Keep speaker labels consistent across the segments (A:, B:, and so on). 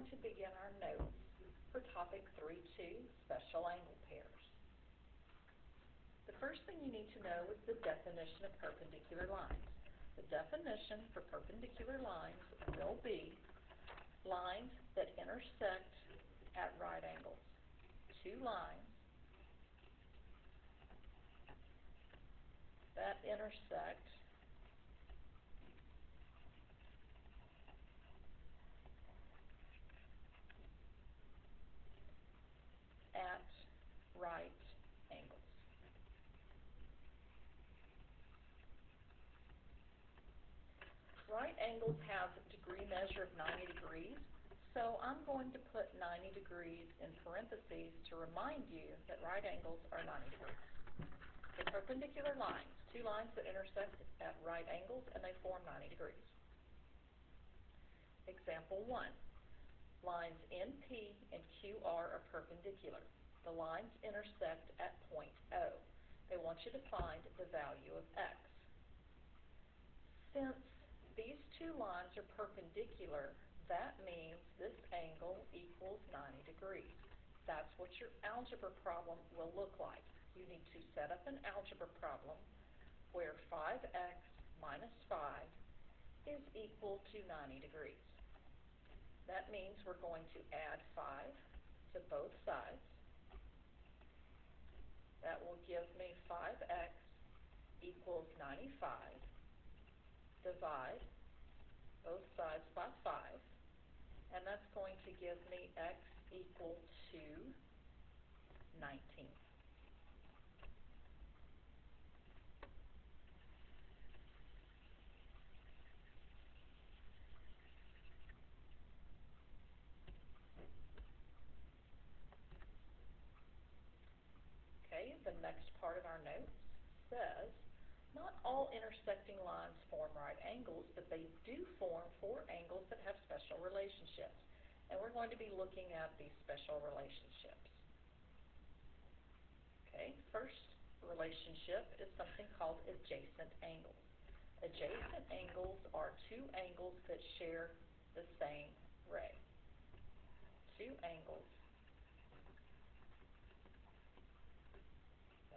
A: going to begin our notes for topic 3.2, special angle pairs. The first thing you need to know is the definition of perpendicular lines. The definition for perpendicular lines will be lines that intersect at right angles. Two lines that intersect at right angles. Right angles have a degree measure of 90 degrees, so I'm going to put 90 degrees in parentheses to remind you that right angles are 90 degrees. So perpendicular lines, two lines that intersect at right angles and they form 90 degrees. Example 1. Lines NP and QR are perpendicular. The lines intersect at point O. They want you to find the value of x. Since these two lines are perpendicular, that means this angle equals 90 degrees. That's what your algebra problem will look like. You need to set up an algebra problem where 5x minus 5 is equal to 90 degrees. That means we're going to add 5 to both sides. That will give me 5x equals 95. Divide both sides by 5, and that's going to give me x equal to 19. Okay, the next part of our notes says, not all intersecting lines form right angles, but they do form four angles that have special relationships. And we're going to be looking at these special relationships. Okay, first relationship is something called adjacent angles. Adjacent angles are two angles that share the same ray. Two angles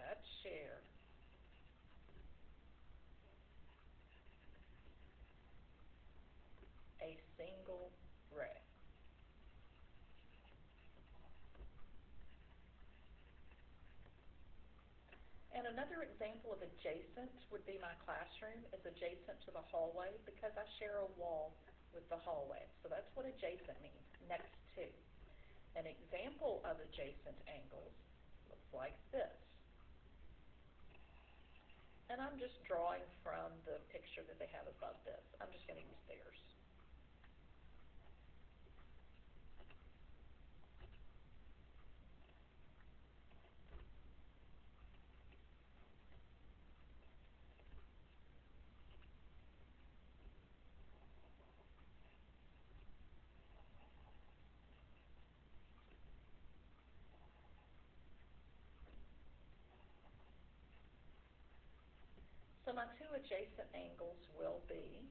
A: that share a single ray. And another example of adjacent would be my classroom is adjacent to the hallway because I share a wall with the hallway. So that's what adjacent means, next to. An example of adjacent angles looks like this. And I'm just drawing from the picture that they have above this. I'm just going to use theirs. So my two adjacent angles will be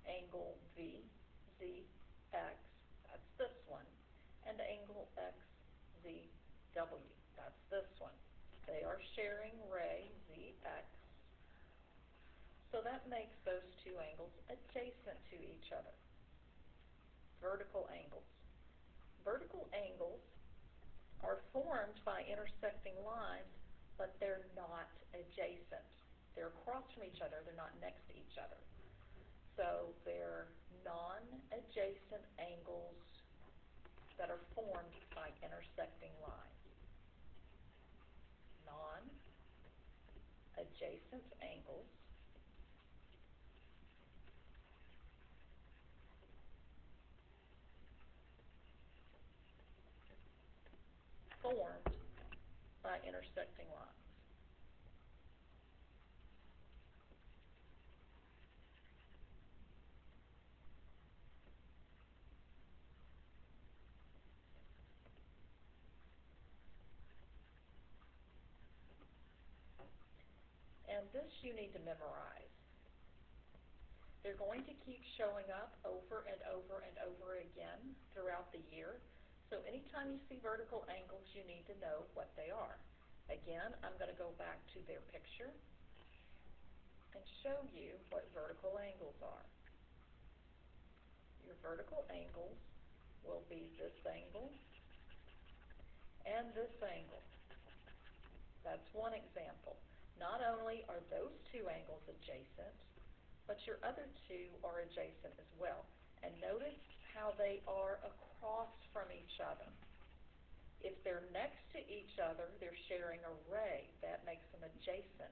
A: angle VZX, that's this one, and angle XZW, that's this one. They are sharing ray ZX, so that makes those two angles adjacent to each other. Vertical angles. Vertical angles are formed by intersecting lines, but they're not adjacent. They're across from each other, they're not next to each other. So they're non-adjacent angles that are formed by intersecting lines. Non-adjacent angles formed by intersecting lines. And this you need to memorize. They're going to keep showing up over and over and over again throughout throughout the year. So anytime you see vertical angles, you need to know what they are. Again, I'm going to go back to their picture and show you what vertical angles are. Your vertical angles will be this angle and this angle. That's one example. Not only are those two angles adjacent, but your other two are adjacent as well. And notice how they are across from each other. If they're next to each other, they're sharing a ray. That makes them adjacent.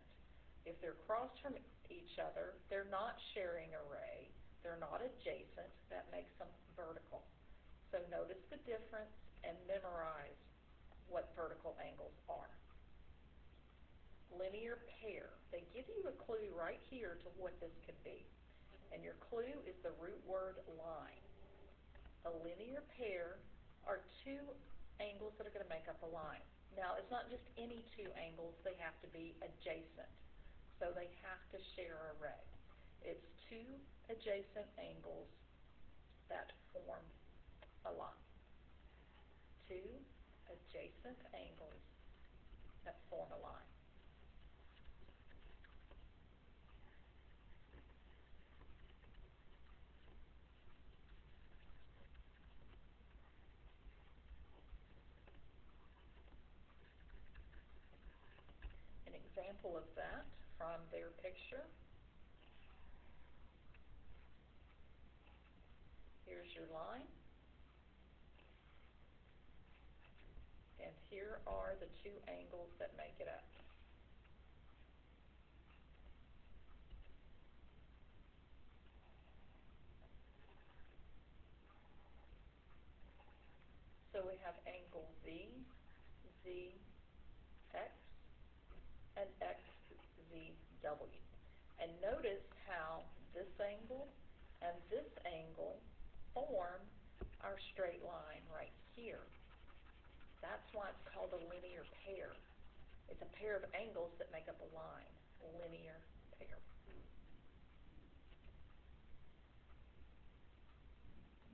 A: If they're across from each other, they're not sharing a ray. They're not adjacent. That makes them vertical. So notice the difference and memorize what vertical angles are. Linear pair. They give you a clue right here to what this could be. And your clue is the root word line. A linear pair are two angles that are going to make up a line. Now, it's not just any two angles. They have to be adjacent. So they have to share a ray. It's two adjacent angles that form a line. Two adjacent angles that form a line. An example of that from their picture. Here's your line. And here are the two angles that make it up. So we have angle V, Z, X, and X, Z, W. And notice how this angle and this angle form our straight line right here. That's why it's called a linear pair. It's a pair of angles that make up a line, a linear pair.